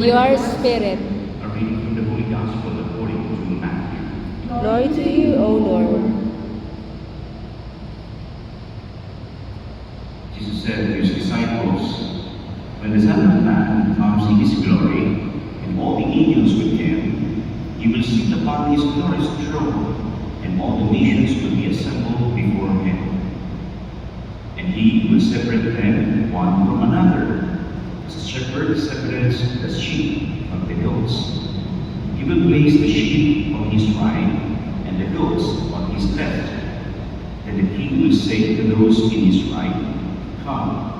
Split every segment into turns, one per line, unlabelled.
your spirit.
A reading from the Holy Gospel according to Matthew.
Glory to you, O Lord.
Jesus said to his disciples, "When the Son of Man comes in his glory, and all the angels with him, he will sit upon his glorious throne, and all the nations will be assembled before him. And he will separate them one from another, as a shepherd separates the sheep from the goats. He will place the sheep on his right, and the goats on his left. Then the king will say to those in his right, 'Come,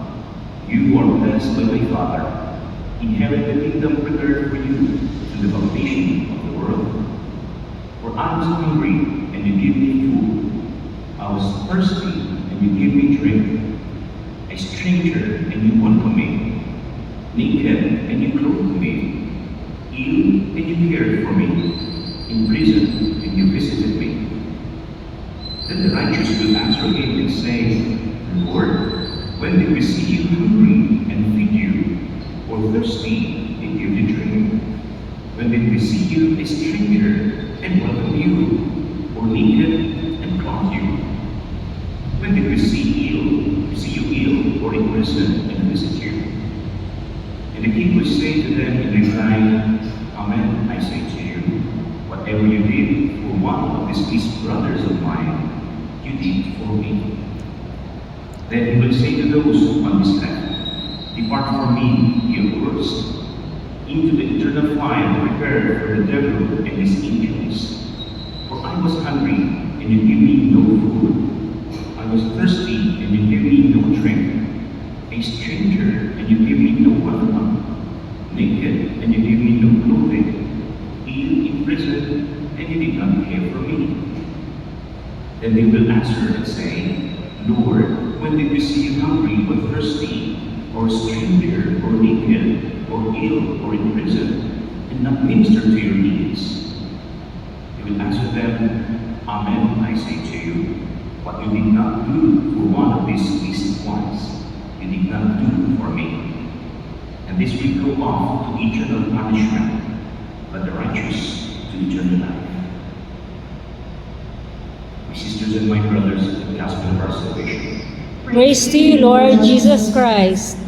you are blessed by my Father. Inherit the kingdom prepared for you from the foundation of the world. For I was hungry, and you gave me food. I was thirsty, and you gave me drink. A stranger, and you welcomed me. Naked, and you clothed me. Ill, and you cared for me. In prison, and you visited me.' Then the righteous will answer him and say, 'Lord, when did we see you hungry and feed you, or thirsty and give you drink? When did we see you a stranger and welcome you, or naked and clothe you? When did we see you ill, or in prison and visit you?' And the king will say to them in reply, 'Amen, I say to you, whatever you did for one of these least brothers of mine, you did for me.' Then he will say to those on his left, 'Depart from me, you accursed, into the eternal fire prepared for the devil and his angels. For I was hungry, and you gave me no food. I was thirsty, and you gave me no drink. A stranger, and you gave me no welcome. Naked, and you gave me no clothing. Ill, in prison, and you did not care for me.' Then they will answer and say, 'Lord, when did we see you hungry or thirsty, or a stranger, or naked, or ill, or in prison, and not minister to your needs?' He will answer them, 'Amen, I say to you, what you did not do for one of these least ones, you did not do for me.' And this will go off to eternal punishment, but the righteous to eternal life." My sisters and my brothers, the gospel of our salvation.
Praise to you, Lord Jesus Christ.